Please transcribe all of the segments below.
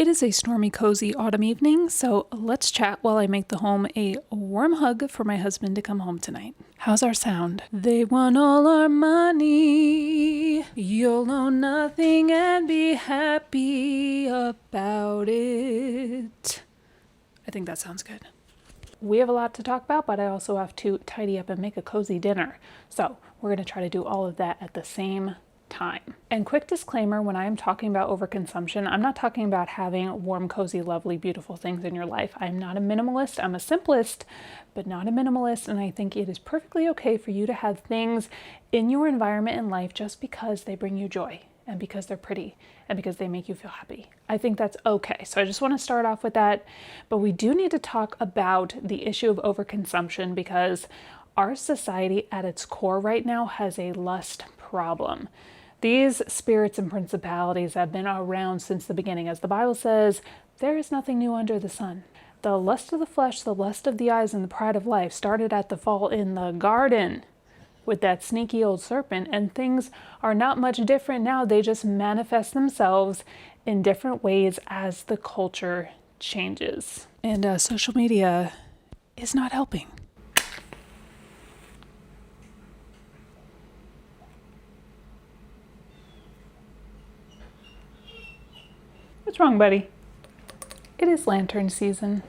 It is a stormy, cozy autumn evening, so let's chat while I make the home a warm hug for my husband to come home tonight. How's our sound? They want all our money. You'll own nothing and be happy about it. I think that sounds good. We have a lot to talk about, but I also have to tidy up and make a cozy dinner. So we're going to try to do all of that at the same time. And quick disclaimer, when I'm talking about overconsumption, I'm not talking about having warm, cozy, lovely, beautiful things in your life. I'm not a minimalist. I'm a simplist, but not a minimalist. And I think it is perfectly okay for you to have things in your environment in life just because they bring you joy and because they're pretty and because they make you feel happy. I think that's okay. So I just want to start off with that. But we do need to talk about the issue of overconsumption because our society at its core right now has a lust problem. These spirits and principalities have been around since the beginning. As the Bible says, there is nothing new under the sun. The lust of the flesh, the lust of the eyes, and the pride of life started at the fall in the garden with that sneaky old serpent, and things are not much different now. They just manifest themselves in different ways as the culture changes. And social media is not helping. What's wrong, buddy? It is lantern season.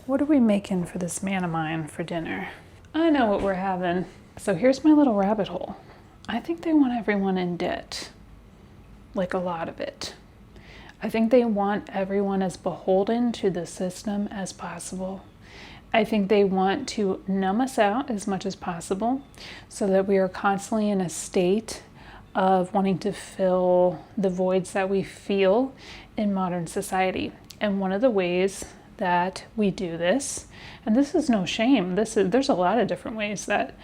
What are we making for this man of mine for dinner? I know what we're having. So here's my little rabbit hole. I think they want everyone in debt. Like a lot of it. I think they want everyone as beholden to the system as possible. I think they want to numb us out as much as possible so that we are constantly in a state of wanting to fill the voids that we feel in modern society. And one of the ways that we do this, and this is no shame, there's a lot of different ways that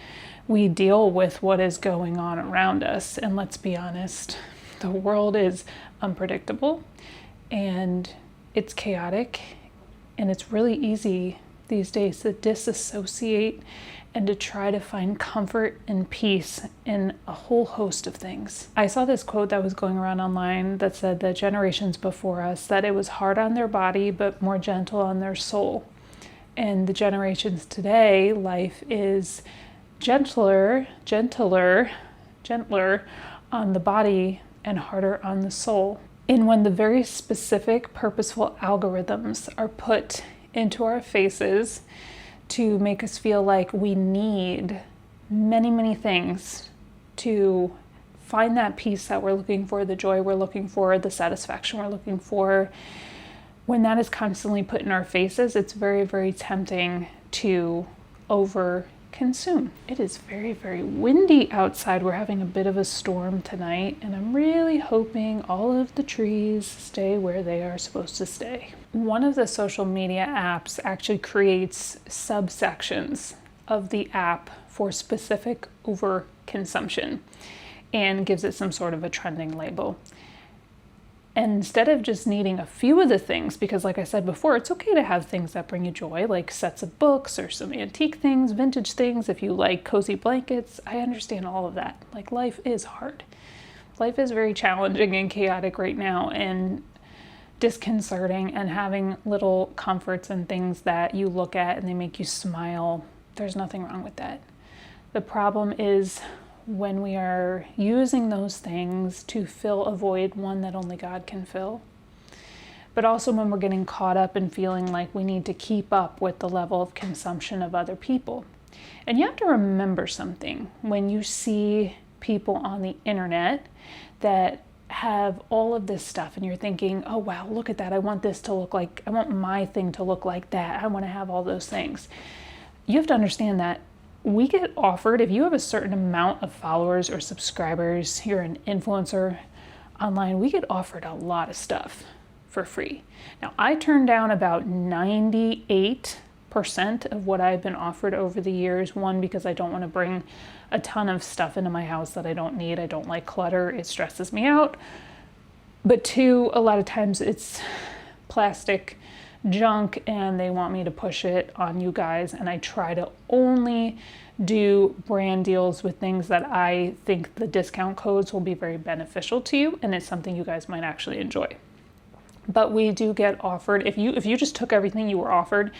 we deal with what is going on around us. And let's be honest, the world is unpredictable and it's chaotic, and it's really easy these days to disassociate and to try to find comfort and peace in a whole host of things. I saw this quote that was going around online that said that generations before us, that it was hard on their body but more gentle on their soul. And the generations today, life is gentler on the body and harder on the soul. And when the very specific, purposeful algorithms are put into our faces to make us feel like we need many, many things to find that peace that we're looking for, the joy we're looking for, the satisfaction we're looking for, when that is constantly put in our faces, it's very, very tempting to overconsume. It is very, very windy outside. We're having a bit of a storm tonight, and I'm really hoping all of the trees stay where they are supposed to stay. One of the social media apps actually creates subsections of the app for specific overconsumption and gives it some sort of a trending label. And instead of just needing a few of the things, because like I said before, it's okay to have things that bring you joy, like sets of books or some antique things, vintage things. If you like cozy blankets, I understand all of that. Like, life is hard. Life is very challenging and chaotic right now and disconcerting, and having little comforts and things that you look at and they make you smile, there's nothing wrong with that. The problem is when we are using those things to fill a void, one that only God can fill, but also when we're getting caught up in feeling like we need to keep up with the level of consumption of other people. And you have to remember something when you see people on the internet that have all of this stuff and you're thinking, oh wow, look at that, I want this to look like, I want my thing to look like that, I want to have all those things. You have to understand that we get offered, if you have a certain amount of followers or subscribers, you're an influencer online, we get offered a lot of stuff for free. Now, I turned down about 98% of what I've been offered over the years. One, because I don't want to bring a ton of stuff into my house that I don't need. I don't like clutter. It stresses me out. But two, a lot of times it's plastic junk and they want me to push it on you guys, and I try to only do brand deals with things that I think the discount codes will be very beneficial to you and it's something you guys might actually enjoy. But we do get offered, if you just took everything you were offered,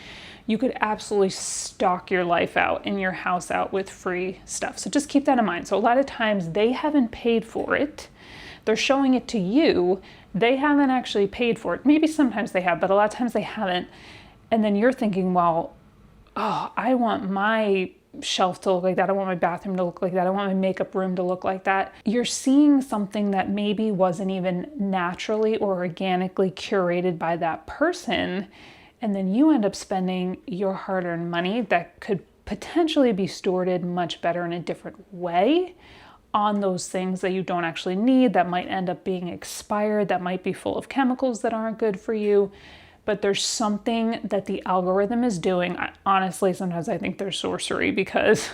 you could absolutely stock your life out and your house out with free stuff. So just keep that in mind. So a lot of times they haven't paid for it. They're showing it to you. They haven't actually paid for it. Maybe sometimes they have, but a lot of times they haven't. And then you're thinking, well, oh, I want my shelf to look like that. I want my bathroom to look like that. I want my makeup room to look like that. You're seeing something that maybe wasn't even naturally or organically curated by that person. And then you end up spending your hard-earned money that could potentially be stewarded much better in a different way on those things that you don't actually need, that might end up being expired, that might be full of chemicals that aren't good for you. But there's something that the algorithm is doing. Honestly, sometimes I think there's sorcery, because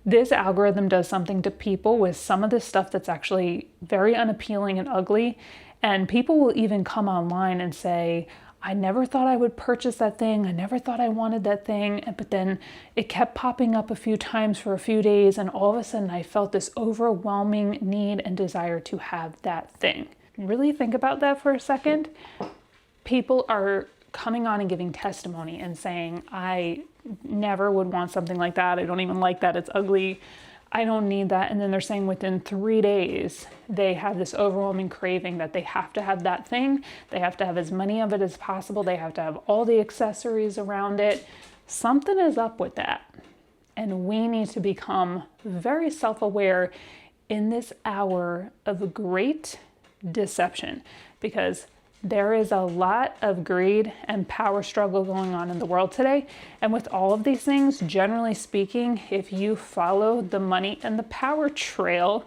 this algorithm does something to people with some of this stuff that's actually very unappealing and ugly. And people will even come online and say, I never thought I would purchase that thing. I never thought I wanted that thing. But then it kept popping up a few times for a few days. And all of a sudden I felt this overwhelming need and desire to have that thing. Really think about that for a second. People are coming on and giving testimony and saying, I never would want something like that. I don't even like that. It's ugly. I don't need that. And then they're saying within 3 days, they have this overwhelming craving that they have to have that thing. They have to have as many of it as possible. They have to have all the accessories around it. Something is up with that. And we need to become very self-aware in this hour of great deception, because there is a lot of greed and power struggle going on in the world today. And with all of these things, generally speaking, if you follow the money and the power trail,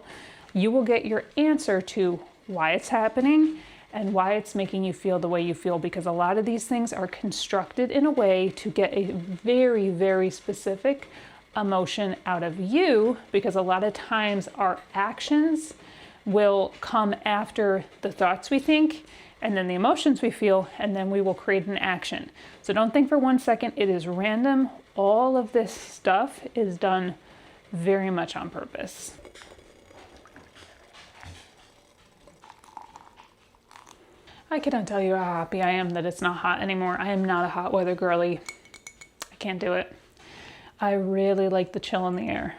you will get your answer to why it's happening and why it's making you feel the way you feel. Because a lot of these things are constructed in a way to get a very, very specific emotion out of you, because a lot of times our actions will come after the thoughts we think, and then the emotions we feel, and then we will create an action. So don't think for 1 second it is random. All of this stuff is done very much on purpose. I cannot tell you how happy I am that it's not hot anymore. I am not a hot weather girly. I can't do it. I really like the chill in the air.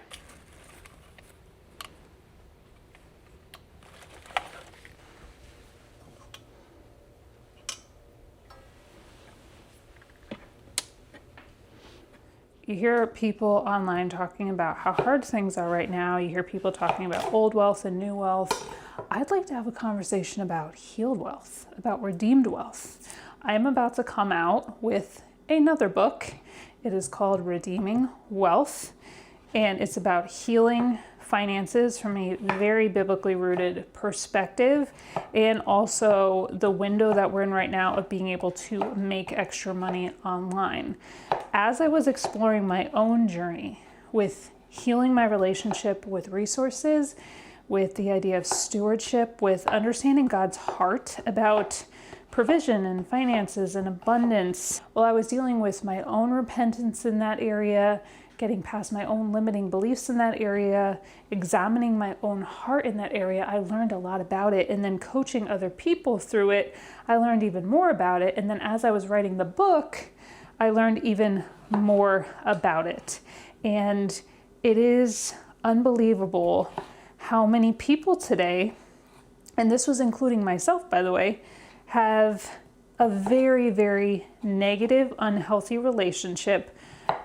You hear people online talking about how hard things are right now. You hear people talking about old wealth and new wealth. I'd like to have a conversation about healed wealth, about redeemed wealth. I am about to come out with another book. It is called Redeeming Wealth, and it's about healing finances from a very biblically rooted perspective, and also the window that we're in right now of being able to make extra money online. As I was exploring my own journey with healing my relationship with resources, with the idea of stewardship, with understanding God's heart about provision and finances and abundance, while I was dealing with my own repentance in that area, getting past my own limiting beliefs in that area, examining my own heart in that area, I learned a lot about it. And then coaching other people through it, I learned even more about it. And then as I was writing the book, I learned even more about it. And it is unbelievable how many people today, and this was including myself, by the way, have a very, very negative, unhealthy relationship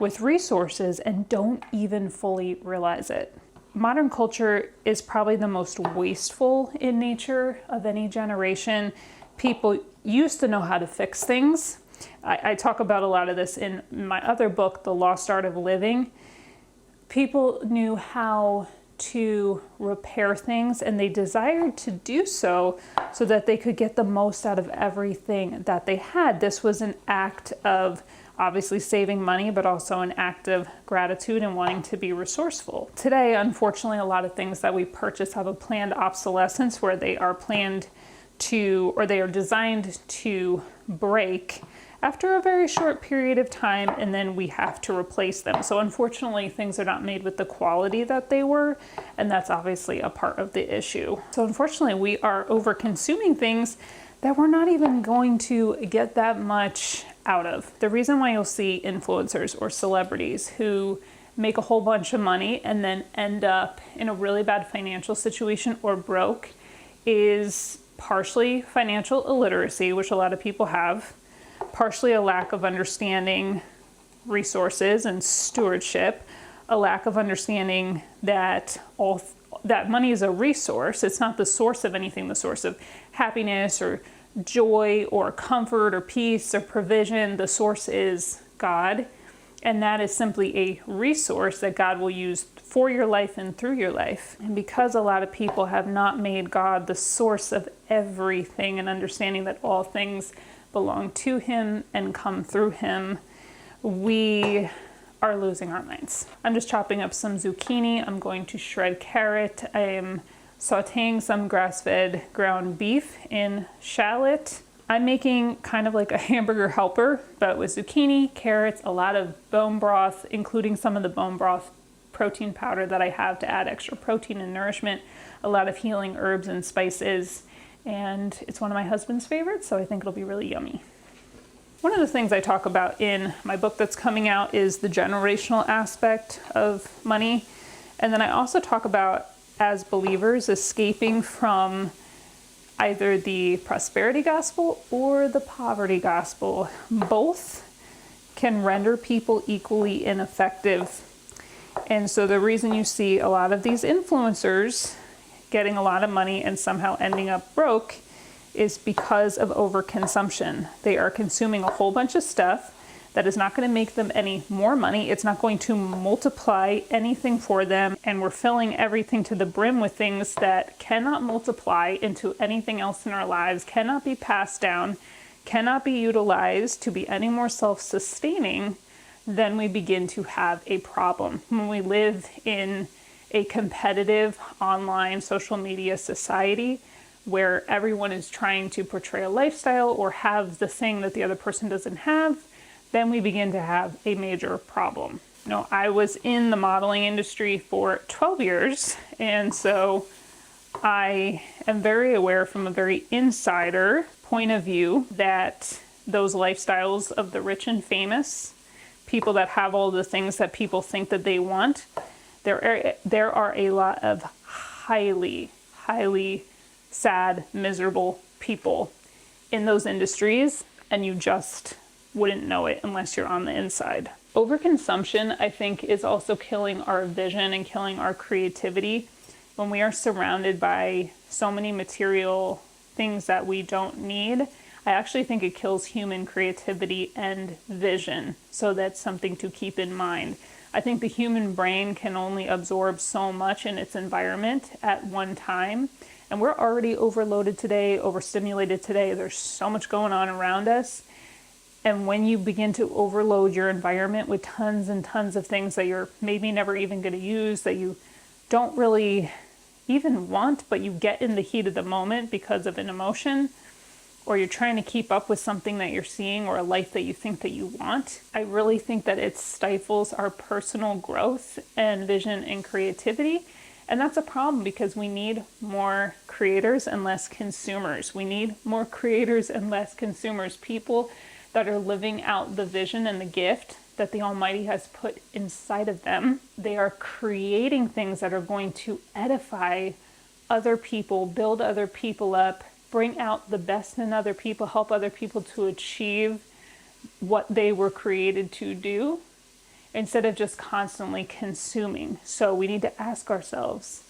with resources and don't even fully realize it. Modern culture is probably the most wasteful in nature of any generation. People used to know how to fix things. I talk about a lot of this in my other book, The Lost Art of Living. People knew how to repair things, and they desired to do so that they could get the most out of everything that they had. This was an act of obviously saving money, but also an act of gratitude and wanting to be resourceful. Today, unfortunately, a lot of things that we purchase have a planned obsolescence where they are planned or they are designed to break after a very short period of time, and then we have to replace them. So unfortunately, things are not made with the quality that they were, and that's obviously a part of the issue. So unfortunately, we are over consuming things that we're not even going to get that much out of. The reason why you'll see influencers or celebrities who make a whole bunch of money and then end up in a really bad financial situation or broke is partially financial illiteracy, which a lot of people have, partially a lack of understanding resources and stewardship, a lack of understanding that that money is a resource. It's not the source of anything, the source of happiness or joy or comfort or peace or provision. The source is God, and that is simply a resource that God will use for your life and through your life. And because a lot of people have not made God the source of everything and understanding that all things belong to Him and come through Him, we are losing our minds. I'm just chopping up some zucchini. I'm going to shred carrot. I am sauteing some grass-fed ground beef in shallot. I'm making kind of like a hamburger helper, but with zucchini, carrots, a lot of bone broth, including some of the bone broth protein powder that I have to add extra protein and nourishment, a lot of healing herbs and spices, and it's one of my husband's favorites, so I think it'll be really yummy. One of the things I talk about in my book that's coming out is the generational aspect of money, and then I also talk about, as believers, escaping from either the prosperity gospel or the poverty gospel. Both can render people equally ineffective. And so the reason you see a lot of these influencers getting a lot of money and somehow ending up broke is because of overconsumption. They are consuming a whole bunch of stuff that is not going to make them any more money. It's not going to multiply anything for them. And we're filling everything to the brim with things that cannot multiply into anything else in our lives, cannot be passed down, cannot be utilized to be any more self-sustaining. Then we begin to have a problem. When we live in a competitive online social media society where everyone is trying to portray a lifestyle or have the thing that the other person doesn't have, then we begin to have a major problem. You know, I was in the modeling industry for 12 years, and so I am very aware from a very insider point of view that those lifestyles of the rich and famous, people that have all the things that people think that they want, there are a lot of highly sad, miserable people in those industries, and you just wouldn't know it unless you're on the inside. Overconsumption, I think, is also killing our vision and killing our creativity. When we are surrounded by so many material things that we don't need, I actually think it kills human creativity and vision. So that's something to keep in mind. I think the human brain can only absorb so much in its environment at one time. And we're already overloaded today, overstimulated today. There's so much going on around us. And when you begin to overload your environment with tons and tons of things that you're maybe never even going to use, that you don't really even want, but you get in the heat of the moment because of an emotion, or you're trying to keep up with something that you're seeing or a life that you think that you want, I really think that it stifles our personal growth and vision and creativity. And that's a problem because we need more creators and less consumers. We need more creators and less consumers, people that are living out the vision and the gift that the Almighty has put inside of them. They are creating things that are going to edify other people, build other people up, bring out the best in other people, help other people to achieve what they were created to do, instead of just constantly consuming. So we need to ask ourselves,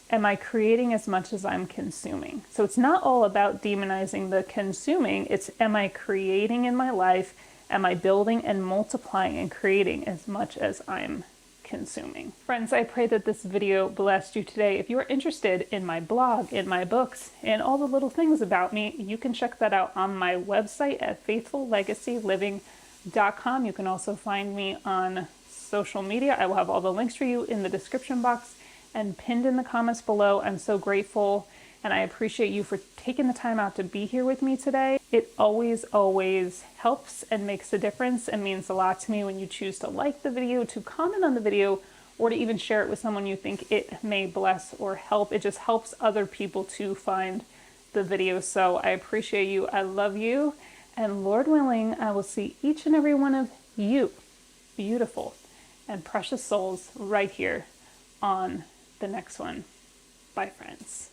am I creating as much as I'm consuming? So it's not all about demonizing the consuming, it's am I creating in my life? Am I building and multiplying and creating as much as I'm consuming? Friends, I pray that this video blessed you today. If you are interested in my blog, in my books, and all the little things about me, you can check that out on my website at faithfullegacyliving.com. You can also find me on social media. I will have all the links for you in the description box and pinned in the comments below. I'm so grateful And I appreciate you for taking the time out to be here with me today. It always, always helps and makes a difference and means a lot to me when you choose to like the video, to comment on the video, or to even share it with someone you think it may bless or help. It just helps other people to find the video. So I appreciate you. I love you. And Lord willing, I will see each and every one of you, beautiful and precious souls, right here on the next one. Bye, friends.